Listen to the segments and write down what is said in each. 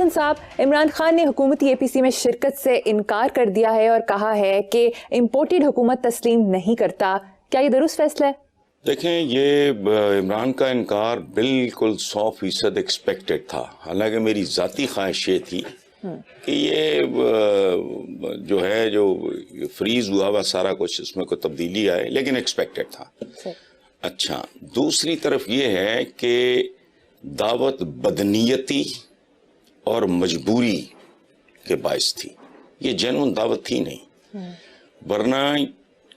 حسن صاحب، عمران خان نے حکومتی اے پی سی میں شرکت سے انکار کر دیا ہے اور کہا ہے کہ امپورٹڈ حکومت تسلیم نہیں کرتا، کیا یہ درست فیصلہ ہے؟ دیکھیں، یہ عمران کا انکار بالکل 100% ایکسپیکٹڈ تھا. حالانکہ میری ذاتی خواہش یہ تھی کہ یہ جو ہے جو فریز ہوا ہوا سارا کچھ اس میں کوئی تبدیلی آئے، لیکن ایکسپیکٹڈ تھا. اچھا، دوسری طرف یہ ہے کہ دعوت بدنیتی اور مجبوری کے باعث تھی، یہ جنون دعوت تھی نہیں. ورنہ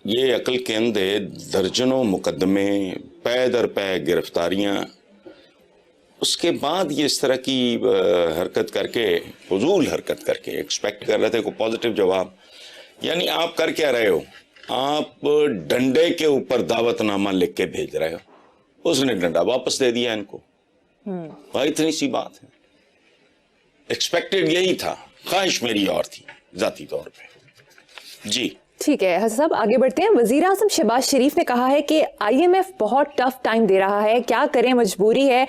یہ عقل کے اندھے درجنوں مقدمے، پے در پے گرفتاریاں، اس کے بعد یہ اس طرح کی حرکت کر کے، فضول حرکت کر کے ایکسپیکٹ کر رہے تھے کوئی پازیٹیو جواب. یعنی آپ کر کیا رہے ہو؟ آپ ڈنڈے کے اوپر دعوت نامہ لکھ کے بھیج رہے ہو، اس نے ڈنڈا واپس دے دیا ان کو. اتنی سی بات ہے. ایکسپیکٹڈ یہی تھا، خواہش میری اور تھی ذاتی طور پہ. جی ٹھیک ہے حسن صاحب، آگے بڑھتے ہیں. وزیر اعظم شہباز شریف نے کہا ہے کہ آئی ایم ایف بہت ٹف ٹائم دے رہا ہے، کیا کریں، مجبوری ہے،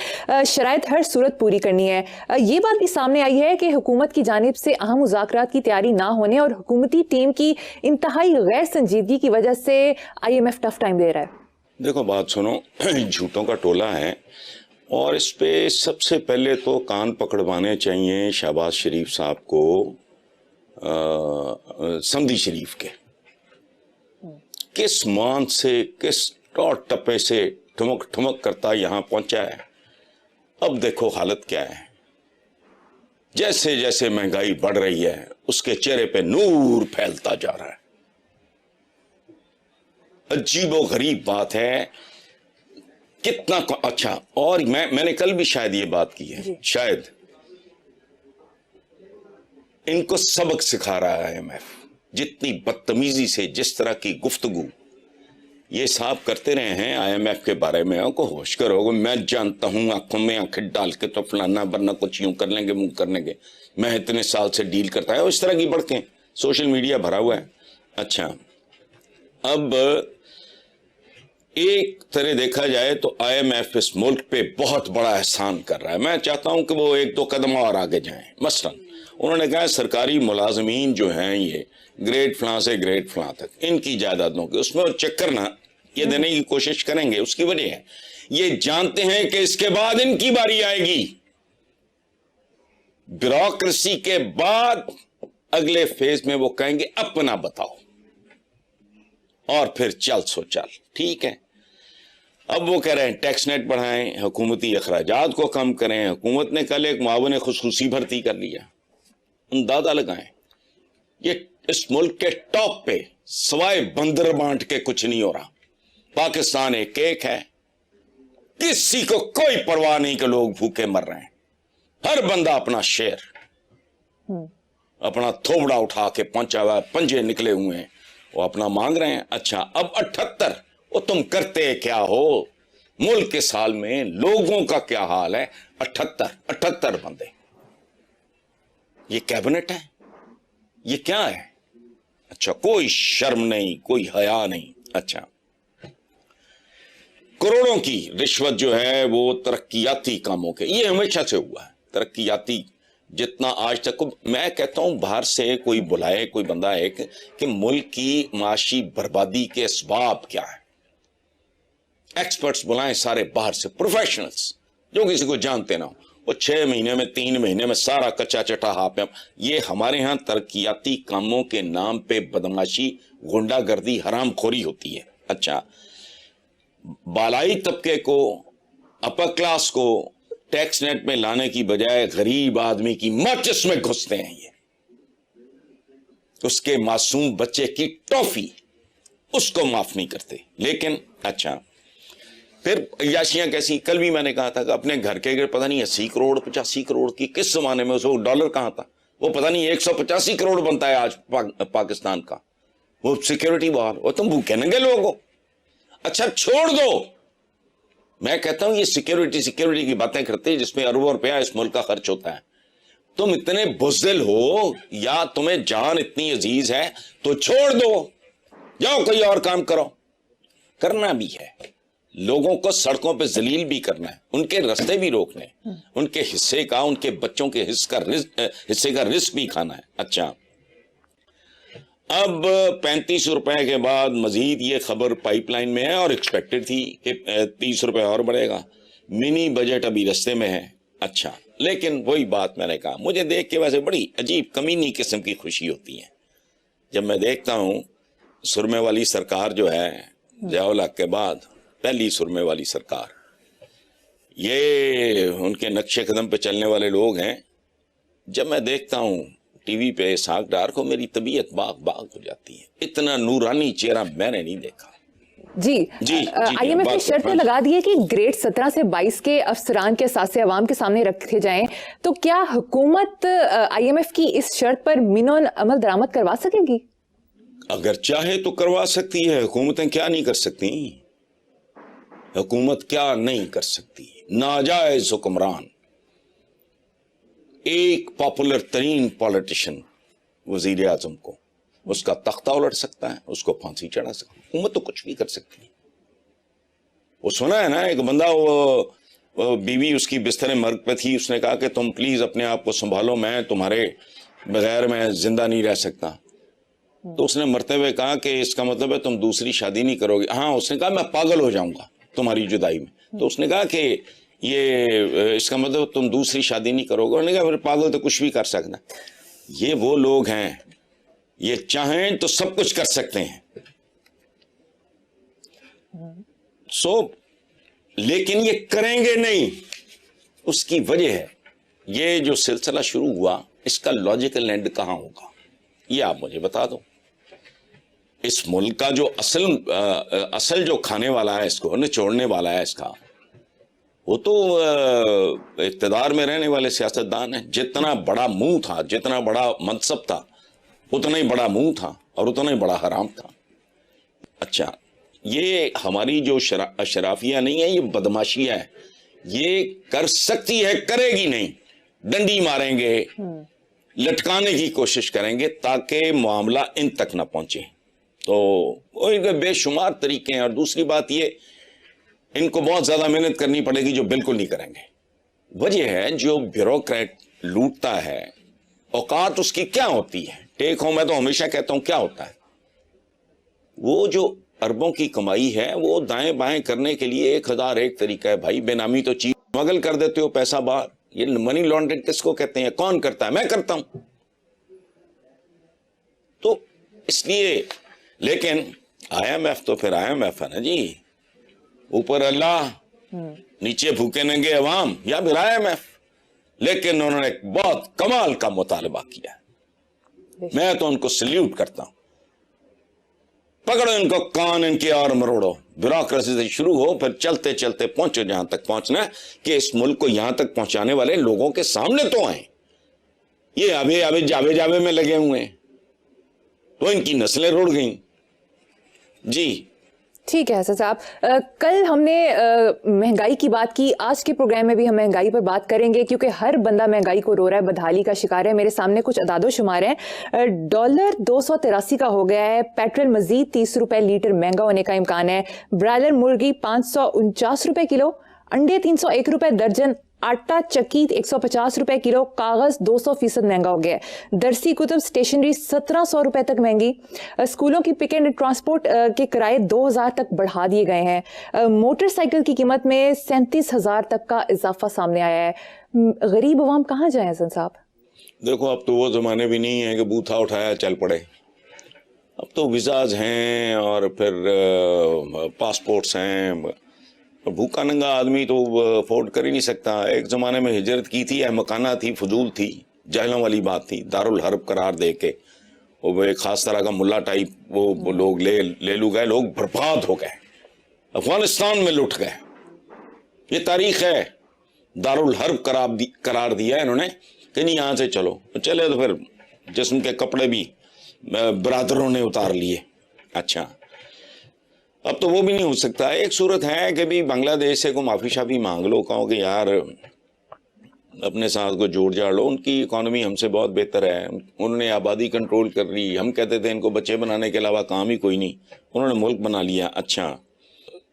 شرائط ہر صورت پوری کرنی ہے. یہ بات بھی سامنے آئی ہے کہ حکومت کی جانب سے اہم مذاکرات کی تیاری نہ ہونے اور حکومتی ٹیم کی انتہائی غیر سنجیدگی کی وجہ سے I M F tough time دے رہا ہے. دیکھو بات سنو، جھوٹوں کا ٹولہ ہے، اور اس پہ سب سے پہلے تو کان پکڑوانے چاہیے شہباز شریف صاحب کو، سمدھی شریف کے. کس مان سے، کس ٹوٹ ٹپے سے ٹھمک ٹھمک کرتا یہاں پہنچا ہے. اب دیکھو حالت کیا ہے. جیسے جیسے مہنگائی بڑھ رہی ہے اس کے چہرے پہ نور پھیلتا جا رہا ہے. عجیب و غریب بات ہے. کتنا اچھا، اور میں نے کل بھی شاید یہ بات کی ہے، شاید ان کو سبق سکھا رہا ہے آئی ایم ایف. جتنی بدتمیزی سے، جس طرح کی گفتگو یہ صاحب کرتے رہے ہیں آئی ایم ایف کے بارے میں، کو ہوش کرو. میں جانتا ہوں آنکھوں میں آنکھیں ڈال کے تو فلانا ورنہ کچھ یوں کر لیں گے، منہ کر لیں گے، میں اتنے سال سے ڈیل کرتا ہے. اس طرح کی بڑھتے سوشل میڈیا بھرا ہوا ہے. اچھا، اب ایک طرح دیکھا جائے تو آئی ایم ایف اس ملک پہ بہت بڑا احسان کر رہا ہے. میں چاہتا ہوں کہ وہ ایک دو قدم اور آگے جائیں. مثلا انہوں نے کہا سرکاری ملازمین جو ہیں، یہ گریڈ فلاں سے گریڈ فلاں تک ان کی جائیدادوں کے اس میں چکر نہ یہ دینے کی کوشش کریں گے. اس کی وجہ ہے یہ جانتے ہیں کہ اس کے بعد ان کی باری آئے گی. بیوروکریسی کے بعد اگلے فیز میں وہ کہیں گے اپنا بتاؤ، اور پھر چل سو چل. ٹھیک ہے، اب وہ کہہ رہے ہیں ٹیکس نیٹ بڑھائیں، حکومتی اخراجات کو کم کریں. حکومت نے کل ایک معاون خصوصی بھرتی کر لیا. اندازہ لگائیں، یہ اس ملک کے ٹاپ پہ سوائے بندر بانٹ کے کچھ نہیں ہو رہا. پاکستان ایک کیک ہے، کسی کو کوئی پرواہ نہیں کہ لوگ بھوکے مر رہے ہیں. ہر بندہ اپنا شیئر، اپنا تھوبڑا اٹھا کے پہنچا ہوا ہے، پنجے نکلے ہوئے ہیں، وہ اپنا مانگ رہے ہیں. اچھا، اب 78، وہ تم کرتے کیا ہو؟ ملک کے سال میں لوگوں کا کیا حال ہے؟ 78 بندے. یہ کیبنٹ ہے؟ یہ کیا ہے؟ اچھا، کوئی شرم نہیں، کوئی حیا نہیں. اچھا، کروڑوں کی رشوت جو ہے وہ ترقیاتی کاموں کے، یہ ہمیشہ سے ہوا ہے. ترقیاتی جتنا آج تک، میں کہتا ہوں باہر سے کوئی بلائے، کوئی بندہ ہے کہ ملک کی معاشی بربادی کے اسباب کیا ہے، ایکسپرٹس بلائیں سارے باہر سے، پروفیشنلز جو کسی کو جانتے نہ ہو. وہ 6 مہینے میں 3 مہینے میں سارا کچا چٹا ہاپ. یہ ہمارے ہاں ترقیاتی کاموں کے نام پہ بدماشی، غنڈہ گردی، حرام خوری ہوتی ہے. اچھا، بالائی طبقے کو، اپر کلاس کو ٹیکس نیٹ میں لانے کی بجائے غریب آدمی کی ماچس میں گھستے ہیں. یہ اس کے معصوم بچے کی ٹافی اس کو معاف نہیں کرتے. لیکن اچھا، پھر عیاشیاں کیسی؟ کل بھی میں نے کہا تھا کہ اپنے گھر کے پتہ نہیں 80 کروڑ 85 کروڑ کی، کس زمانے میں اس وقت ڈالر کہاں تھا، وہ پتہ نہیں 185 کروڑ بنتا ہے آج پاکستان کا. وہ سیکیورٹی وار، وہ تم بھوکے ننگے لوگ ہو. اچھا چھوڑ دو، میں کہتا ہوں یہ سیکیورٹی کی باتیں کرتے ہیں جس میں اربوں روپیہ اس ملک کا خرچ ہوتا ہے. تم اتنے بزدل ہو یا تمہیں جان اتنی عزیز ہے تو چھوڑ دو، جاؤ کوئی اور کام کرو. کرنا بھی ہے، لوگوں کو سڑکوں پہ ذلیل بھی کرنا ہے, ان کے رستے بھی روکنے, ان کے حصے کا, ان کے بچوں کے حصے کا رزق بھی کھانا ہے. اچھا, اب 35 روپے کے بعد مزید یہ خبر پائپ لائن میں ہے اور ایکسپیکٹڈ تھی کہ 30 روپے اور بڑھے گا. منی بجٹ ابھی رستے میں ہے. اچھا, لیکن وہی بات میں نے کہا, مجھے دیکھ کے ویسے بڑی عجیب کمینی قسم کی خوشی ہوتی ہے جب میں دیکھتا ہوں سرمے والی سرکار جو ہے, ضیاء الحق کے بعد پہلی سرمے والی سرکار, یہ ان کے نقش قدم پہ چلنے والے لوگ ہیں. جب میں دیکھتا ہوں ٹی وی پہ اسحاق ڈار کو, میری طبیعت باغ باغ ہو جاتی ہے. اتنا نورانی چہرہ میں نے نہیں دیکھا. جی, آئی ایم ایف نے شرطیں لگا دی ہے کہ گریڈ 17 سے 22 کے افسران کے اثاثے عوام کے سامنے رکھے جائیں, تو کیا حکومت آئی ایم ایف کی اس شرط پر منون عمل درآمد کروا سکے گی؟ اگر چاہے تو کروا سکتی ہے. حکومتیں کیا نہیں کر سکتی, حکومت کیا نہیں کر سکتی. ناجائز حکمران, ایک پاپولر ترین پالیٹیشین وزیر اعظم کو, اس کا تختہ الٹ سکتا ہے, اس کو پھانسی چڑھا سکتا ہے. حکومت تو کچھ بھی کر سکتی ہے. وہ سنا ہے نا, ایک بندہ وہ بیوی اس کی بستر مرگ پہ تھی, اس نے کہا کہ تم پلیز اپنے آپ کو سنبھالو, میں تمہارے بغیر میں زندہ نہیں رہ سکتا. تو اس نے مرتے ہوئے کہا کہ اس کا مطلب ہے تم دوسری شادی نہیں کرو گے. ہاں, اس نے کہا میں پاگل ہو جاؤں گا تمہاری جدائی میں. تو اس نے کہا کہ یہ اس کا مطلب تم دوسری شادی نہیں کرو گے. انہوں نے کہا پھر پاگل تو کچھ بھی کر سکنا. یہ وہ لوگ ہیں, یہ چاہیں تو سب کچھ کر سکتے ہیں. لیکن یہ کریں گے نہیں. اس کی وجہ ہے یہ جو سلسلہ شروع ہوا, اس کا لاجیکل اینڈ کہاں ہوگا, یہ آپ مجھے بتا دو. اس ملک کا جو اصل جو کھانے والا ہے, اس کو نچوڑنے والا ہے, اس کا وہ تو اقتدار میں رہنے والے سیاستدان ہیں. جتنا بڑا منہ تھا, جتنا بڑا منصب تھا, اتنا ہی بڑا منہ تھا اور اتنا ہی بڑا حرام تھا. اچھا, یہ ہماری جو اشرافیہ نہیں ہے, یہ بدماشیہ ہے. یہ کر سکتی ہے, کرے گی نہیں. ڈنڈی ماریں گے, لٹکانے کی کوشش کریں گے تاکہ معاملہ ان تک نہ پہنچے. تو بے شمار طریقے ہیں. اور دوسری بات یہ, ان کو بہت زیادہ محنت کرنی پڑے گی جو بالکل نہیں کریں گے. وجہ ہے جو بیوروکریٹ لوٹتا ہے, اوقات اس کی کیا ہوتی ہے, ٹیک ہوم. میں تو ہمیشہ کہتا ہوں کیا ہوتا ہے, وہ جو اربوں کی کمائی ہے وہ دائیں بائیں کرنے کے لیے 1001 طریقہ ہے بھائی. بے نامی تو چیز مغل کر دیتے ہو, پیسہ باہر. یہ منی لانڈرنگ کس کو کہتے ہیں, کون کرتا ہے؟ میں کرتا ہوں. تو اس لیے, لیکن آئی ایم ایف تو پھر آئی ایم ایف ہے نا جی, اوپر اللہ نیچے بھوکے ننگے عوام, یا پھر آئی ایم ایف. لیکن انہوں نے ایک بہت کمال کا مطالبہ کیا, میں تو ان کو سلیوٹ کرتا ہوں. پکڑو ان کو کان ان کے اور مروڑو. بیوروکریسی سے شروع ہو, پھر چلتے چلتے پہنچو جہاں تک پہنچنا ہے, کہ اس ملک کو یہاں تک پہنچانے والے لوگوں کے سامنے تو آئیں. یہ ابھی جاوے میں لگے ہوئے ہیں, تو ان کی نسلیں رڑ گئیں. جی ٹھیک ہے حسن صاحب, کل ہم نے مہنگائی کی بات کی, آج کے پروگرام میں بھی ہم مہنگائی پر بات کریں گے, کیونکہ ہر بندہ مہنگائی کو رو رہا ہے, بدحالی کا شکار ہے. میرے سامنے کچھ اعداد و شمار ہیں. ڈالر 283 کا ہو گیا ہے, پیٹرول مزید 30 روپے لیٹر مہنگا ہونے کا امکان ہے, برائلر مرغی 549 روپے کلو, انڈے 301 روپے درجن, آٹا چکی 150 روپے کلو, کاغذ 200% مہنگا ہو گیا ہے, درسی کتب اسٹیشنری 1700 روپے تک مہنگی, اسکولوں کی پک اینڈ ٹرانسپورٹ کے کرائے 2000 تک بڑھا دیے گئے ہیں, موٹر سائیکل کی قیمت میں 37,000 تک کا اضافہ سامنے آیا ہے. غریب عوام کہاں جائیں حسن صاحب؟ دیکھو, اب تو وہ زمانے بھی نہیں ہے کہ بوتھا اٹھایا چل پڑے. اب تو ویزاز ہیں اور پھر پاسپورٹس ہیں. بھوکا ننگا آدمی تو افورڈ کر ہی نہیں سکتا. ایک زمانے میں ہجرت کی تھی, مکانہ تھی, فضول تھی, جاہلوں والی بات تھی. دارالحرب قرار دے کے وہ ایک خاص طرح کا ملا ٹائپ وہ لوگ لے لو گئے, لوگ برباد ہو گئے, افغانستان میں لٹ گئے. یہ تاریخ ہے. دارالحرب قرار دیا انہوں نے کہ نہیں یہاں سے چلو. چلے تو پھر جسم کے کپڑے بھی برادروں نے اتار لیے. اچھا, اب تو وہ بھی نہیں ہو سکتا. ایک صورت ہے کہ بھی بنگلہ دیش سے کو معافی شافی مانگ لو, کہو کہ یار اپنے ساتھ کو جوڑ جاڑ لو, ان کی اکانومی ہم سے بہت بہتر ہے, انہوں نے آبادی کنٹرول کر لی. ہم کہتے تھے ان کو بچے بنانے کے علاوہ کام ہی کوئی نہیں, انہوں نے ملک بنا لیا. اچھا,